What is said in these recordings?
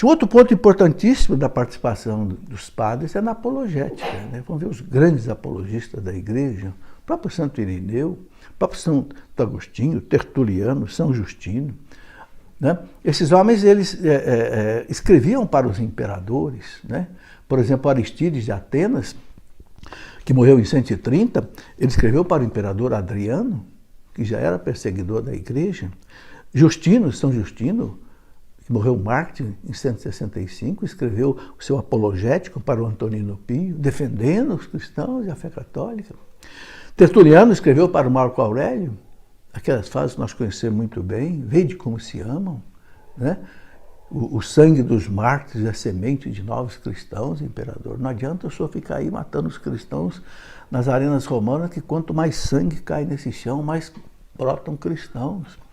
Outro ponto importantíssimo da participação dos padres é na apologética, né? Vamos ver os grandes apologistas da igreja, o próprio Santo Irineu, o próprio Santo Agostinho, Tertuliano, São Justino, né? Esses homens eles escreviam para os imperadores, né? Por exemplo, Aristides de Atenas, que morreu em 130, ele escreveu para o imperador Adriano, que já era perseguidor da igreja. Justino, São Justino, que morreu mártir em 165, escreveu o seu apologético para o Antonino Pio, defendendo os cristãos e a fé católica. Tertuliano escreveu para o Marco Aurélio, aquelas frases que nós conhecemos muito bem, vede como se amam, né? O sangue dos mártires é semente de novos cristãos, imperador. Não adianta o senhor ficar aí matando os cristãos nas arenas romanas, que quanto mais sangue cai nesse chão, mais brotam cristãos.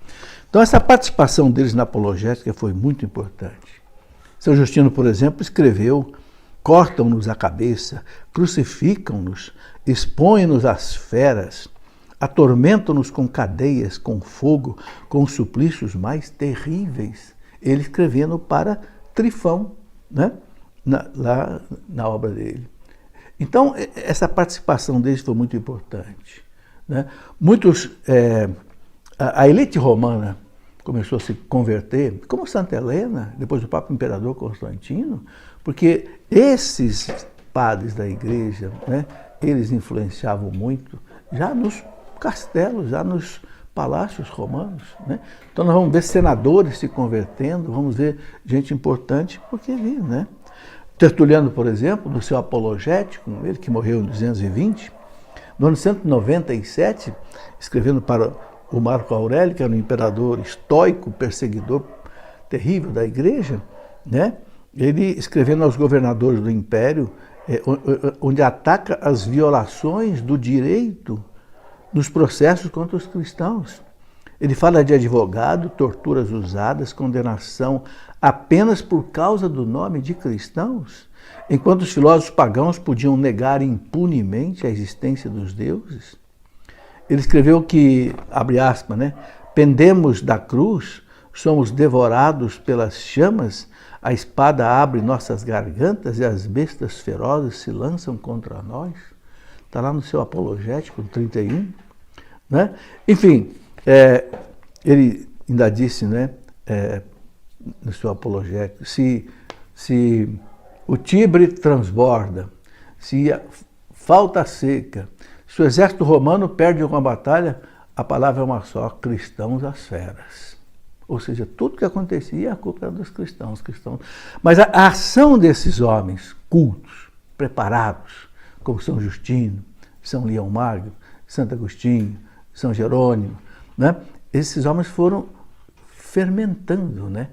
Então essa participação deles na apologética foi muito importante. São Justino, por exemplo, escreveu: cortam-nos a cabeça, crucificam-nos, expõem-nos às feras, atormentam-nos com cadeias, com fogo, com os suplícios mais terríveis. Ele escrevendo para Trifão, né? Lá na obra dele. Então, essa participação deles foi muito importante, né? A elite romana começou a se converter, como Santa Helena, depois do próprio imperador Constantino, porque esses padres da igreja, né, eles influenciavam muito já nos castelos, já nos palácios romanos, né? Então nós vamos ver senadores se convertendo, vamos ver gente importante, porque vi, né? Tertuliano, por exemplo, no seu apologético, ele que morreu em 220, no ano 197, escrevendo para o Marco Aurélio, que era um imperador estoico, perseguidor terrível da igreja, né? Ele escrevendo aos governadores do império, onde ataca as violações do direito nos processos contra os cristãos. Ele fala de advogado, torturas usadas, condenação apenas por causa do nome de cristãos, enquanto os filósofos pagãos podiam negar impunemente a existência dos deuses. Ele escreveu que, abre aspas, né, pendemos da cruz, somos devorados pelas chamas, a espada abre nossas gargantas e as bestas ferozes se lançam contra nós. Está lá no seu apologético, 31. Né? Enfim, ele ainda disse, né, no seu apologético, se o Tibre transborda, se falta seca, se o exército romano perde uma batalha, a palavra é uma só: cristãos às feras. Ou seja, tudo que acontecia, a culpa era dos cristãos. Mas a ação desses homens cultos, preparados, como São Justino, São Leão Magno, Santo Agostinho, São Jerônimo, né? Esses homens foram fermentando, né,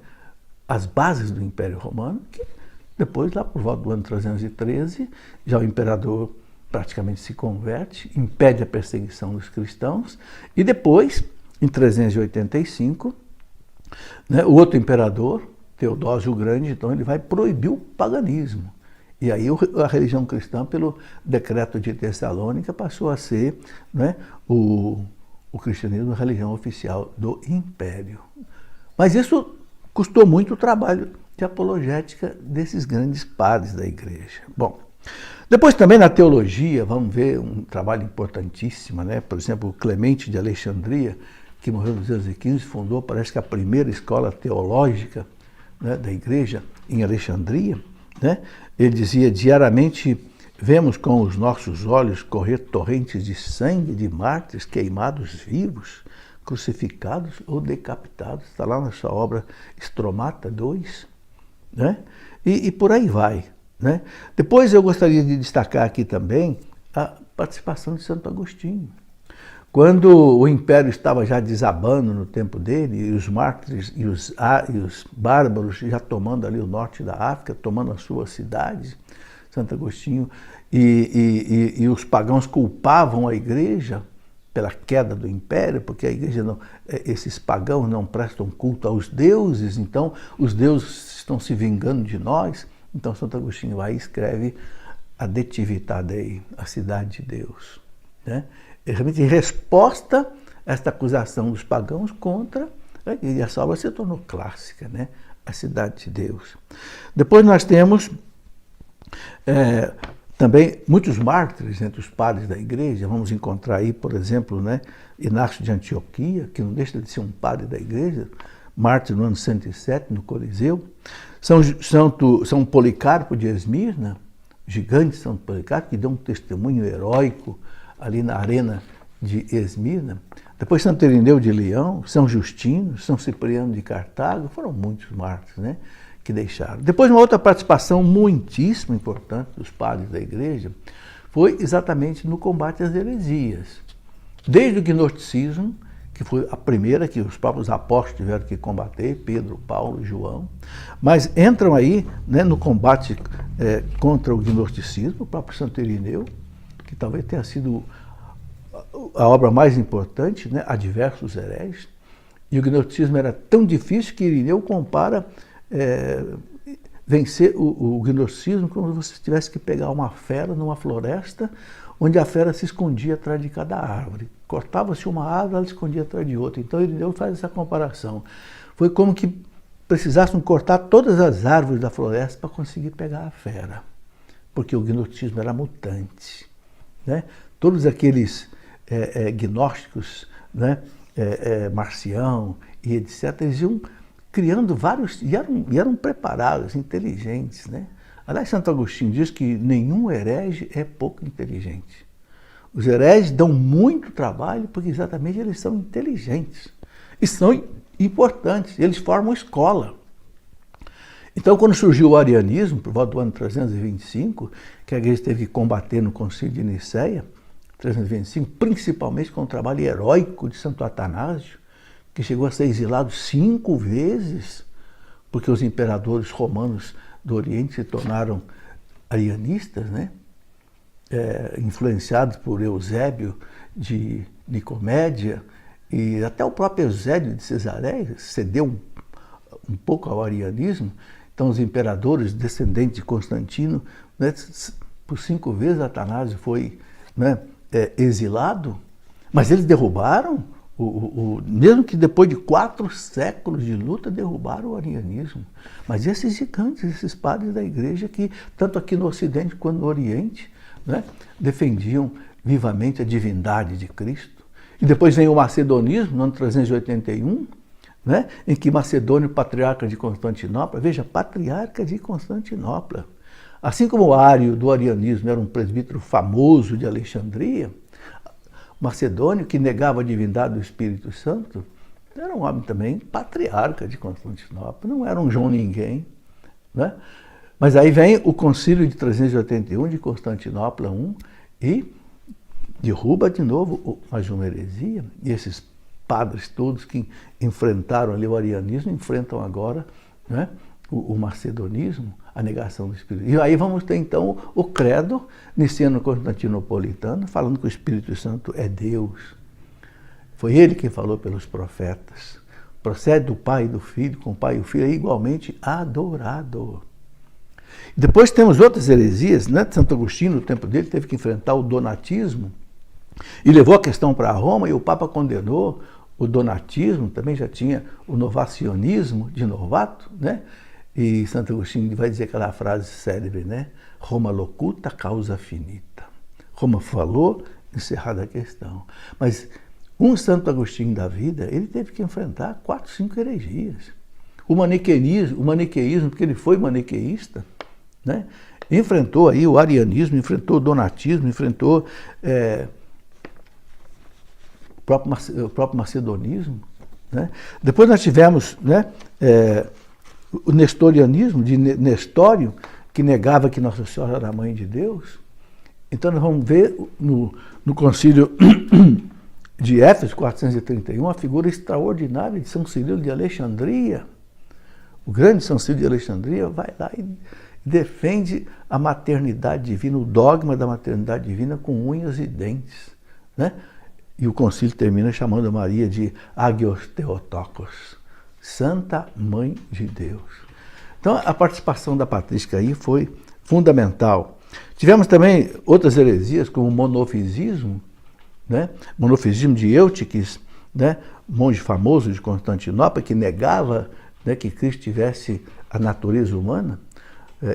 as bases do Império Romano, que depois, lá por volta do ano 313, já o imperador praticamente se converte, impede a perseguição dos cristãos, e depois, em 385, né, o outro imperador, Teodósio o Grande, então ele vai proibir o paganismo. E aí a religião cristã, pelo decreto de Tessalônica, passou a ser, né, o cristianismo a religião oficial do Império. Mas isso custou muito o trabalho de apologética desses grandes padres da igreja. Bom, depois também na teologia, vamos ver um trabalho importantíssimo, né? Por exemplo, Clemente de Alexandria, que morreu em 215, fundou, parece que a primeira escola teológica, né, da igreja em Alexandria, né? Ele dizia: diariamente vemos com os nossos olhos correr torrentes de sangue de mártires queimados vivos, crucificados ou decapitados. Está lá na sua obra Stromata 2, né? E por aí vai, né? Depois eu gostaria de destacar aqui também a participação de Santo Agostinho. Quando o império estava já desabando no tempo dele, e os mártires e os bárbaros já tomando ali o norte da África, tomando as suas cidades, Santo Agostinho, e os pagãos culpavam a igreja pela queda do império, porque a igreja não, esses pagãos não prestam culto aos deuses, então os deuses estão se vingando de nós. Então Santo Agostinho vai e escreve a De Civitate Dei, a cidade de Deus, né? Realmente em resposta a esta acusação dos pagãos contra, e essa obra se tornou clássica, né? a cidade de Deus. Depois nós temos também muitos mártires entre os padres da igreja. Vamos encontrar aí, por exemplo, né, Inácio de Antioquia, que não deixa de ser um padre da igreja, mártir no ano 107, no Coliseu. São Policarpo de Esmirna, gigante São Policarpo, que deu um testemunho heróico ali na arena de Esmirna. Depois Santo Irineu de Leão, São Justino, São Cipriano de Cartago, foram muitos mártires, né, que deixaram. Depois, uma outra participação muitíssimo importante dos padres da igreja foi exatamente no combate às heresias. Desde o gnosticismo, que foi a primeira que os próprios apóstolos tiveram que combater, Pedro, Paulo, João, mas entram aí, né, no combate contra o gnosticismo, o próprio Santo Irineu, que talvez tenha sido a obra mais importante, né, a diversos hereges, e o gnosticismo era tão difícil que Irineu compara vencer o gnosticismo como se você tivesse que pegar uma fera numa floresta, onde a fera se escondia atrás de cada árvore. Cortava-se uma árvore, ela se escondia atrás de outra. Então Irineu faz essa comparação. Foi como que precisassem cortar todas as árvores da floresta para conseguir pegar a fera, porque o gnosticismo era mutante, né? Todos aqueles gnósticos, né, Marcião e etc., eles iam criando vários, e eram preparados, inteligentes, né? Aliás, Santo Agostinho diz que nenhum herege é pouco inteligente. Os hereges dão muito trabalho porque exatamente eles são inteligentes e são importantes, eles formam escola. Então, quando surgiu o arianismo, por volta do ano 325, que a igreja teve que combater no Concílio de Nicéia, 325, principalmente com o trabalho heróico de Santo Atanásio, que chegou a ser exilado 5 vezes, porque os imperadores romanos do Oriente se tornaram arianistas, né? Influenciados por Eusébio de Nicomédia, e até o próprio Eusébio de Cesareia cedeu um pouco ao arianismo. Então, os imperadores descendentes de Constantino, né, por 5 vezes Atanásio foi, né, exilado, mas eles derrubaram, mesmo que depois de 4 séculos de luta, derrubaram o arianismo. Mas esses gigantes, esses padres da igreja que, tanto aqui no Ocidente quanto no Oriente, né, defendiam vivamente a divindade de Cristo. E depois vem o macedonismo, no ano 381, né, em que Macedônio, patriarca de Constantinopla, veja, patriarca de Constantinopla, assim como o Ário do arianismo era um presbítero famoso de Alexandria, Macedônio, que negava a divindade do Espírito Santo, era um homem também patriarca de Constantinopla, não era um João Ninguém, né? Mas aí vem o Concílio de 381 de Constantinopla I e derruba de novo mais uma heresia. E esses padres todos que enfrentaram ali o arianismo enfrentam agora, né, o macedonismo, a negação do Espírito. E aí vamos ter então o credo niceno-constantinopolitano, falando que o Espírito Santo é Deus. Foi ele quem falou pelos profetas. Procede do Pai e do Filho, com o Pai e o Filho é igualmente adorado. Depois temos outras heresias, né? Santo Agostinho, no tempo dele, teve que enfrentar o donatismo e levou a questão para Roma, e o Papa condenou o donatismo, também já tinha o novacionismo de Novato, né? E Santo Agostinho vai dizer aquela frase célebre, né? Roma locuta, causa finita. Roma falou, encerrada a questão. Mas um Santo Agostinho da vida, ele teve que enfrentar 4, 5 heresias. O maniqueísmo, porque ele foi maniqueísta, né? Enfrentou aí o arianismo, enfrentou o donatismo, enfrentou o próprio macedonismo, né? Depois nós tivemos, né, o nestorianismo, de Nestório, que negava que Nossa Senhora era a mãe de Deus. Então nós vamos ver no concílio de Éfeso, 431, a figura extraordinária de São Cirilo de Alexandria. O grande São Cirilo de Alexandria vai lá e defende a maternidade divina, o dogma da maternidade divina com unhas e dentes, né? E o concílio termina chamando Maria de Agios Theotokos, Santa Mãe de Deus. Então a participação da patrística aí foi fundamental. Tivemos também outras heresias, como o monofisismo, né? Monofisismo de Eutiques, né? Monge famoso de Constantinopla, que negava né, que Cristo tivesse a natureza humana.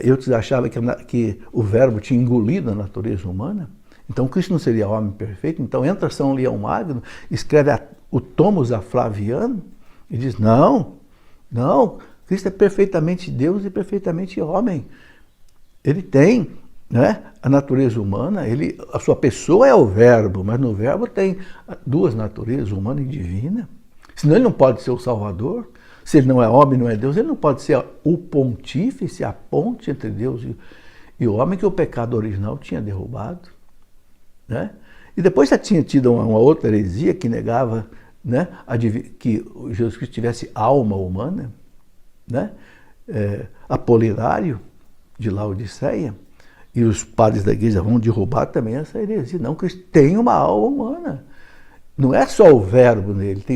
Eu achava que o Verbo tinha engolido a natureza humana. Então Cristo não seria homem perfeito. Então entra São Leão Magno, escreve o Tomos a Flaviano e diz, não, Cristo é perfeitamente Deus e perfeitamente homem. Ele tem, né, a natureza humana, a sua pessoa é o Verbo, mas no Verbo tem duas naturezas, humana e divina. Senão ele não pode ser o Salvador. Se ele não é homem, não é Deus, ele não pode ser o pontífice, a ponte entre Deus e o homem que o pecado original tinha derrubado. Né? E depois já tinha tido uma outra heresia que negava, né, que Jesus Cristo tivesse alma humana, né? Apolinário, de Laodiceia, e os padres da igreja vão derrubar também essa heresia. Não, Cristo tem uma alma humana. Não é só o Verbo nele, se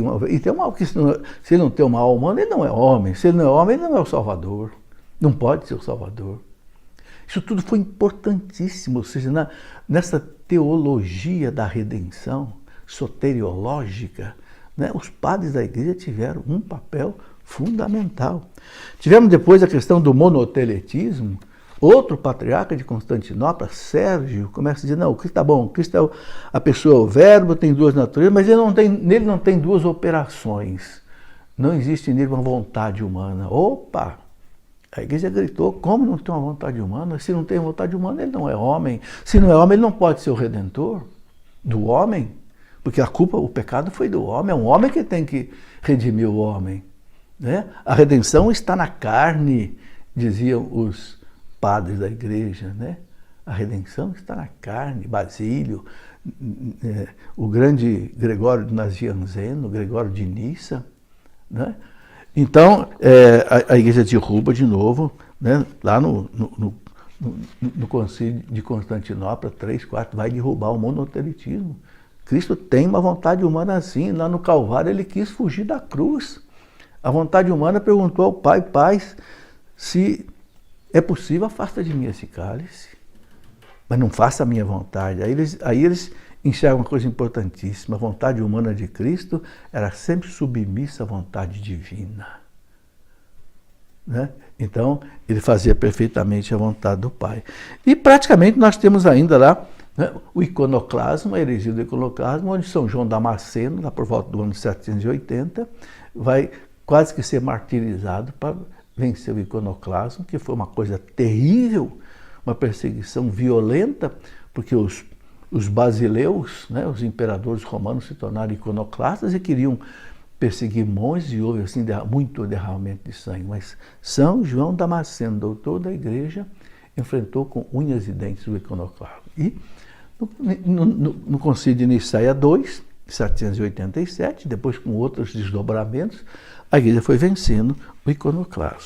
ele não tem uma alma humana, ele não é homem. Se ele não é homem, ele não é o Salvador. Não pode ser o Salvador. Isso tudo foi importantíssimo, ou seja, nessa teologia da redenção soteriológica, né, os padres da igreja tiveram um papel fundamental. Tivemos depois a questão do monoteletismo. Outro patriarca de Constantinopla, Sérgio, começa a dizer, não, Cristo está bom, Cristo é a pessoa, o Verbo tem duas naturezas, mas nele não tem duas operações. Não existe nele uma vontade humana. Opa! A igreja gritou, como não tem uma vontade humana? Se não tem vontade humana, ele não é homem. Se não é homem, ele não pode ser o redentor do homem, porque o pecado foi do homem, é um homem que tem que redimir o homem. Né? A redenção está na carne, diziam os padres da igreja, né? A redenção está na carne. Basílio, o grande Gregório de Nazianzeno, Gregório de Nissa, né? Então, a igreja derruba de novo, né? Lá no Concílio de Constantinopla, 3, 4, vai derrubar o monotelitismo. Cristo tem uma vontade humana assim. Lá no Calvário ele quis fugir da cruz. A vontade humana perguntou ao Pai, Pai, se é possível, afasta de mim esse cálice, mas não faça a minha vontade. Aí eles enxergam uma coisa importantíssima. A vontade humana de Cristo era sempre submissa à vontade divina. Né? Então, ele fazia perfeitamente a vontade do Pai. E praticamente nós temos ainda lá, né, o iconoclasmo, a heresia do iconoclasmo, onde São João Damasceno, lá por volta do ano 780, vai quase que ser martirizado para vencer o iconoclasmo, que foi uma coisa terrível, uma perseguição violenta, porque os basileus, né, os imperadores romanos, se tornaram iconoclastas e queriam perseguir monges, e houve assim, muito derramamento de sangue. Mas São João Damasceno, doutor da igreja, enfrentou com unhas e dentes o iconoclasmo. E no Concílio de Nicéia II, 787, depois com outros desdobramentos, a igreja foi vencendo o iconoclasmo.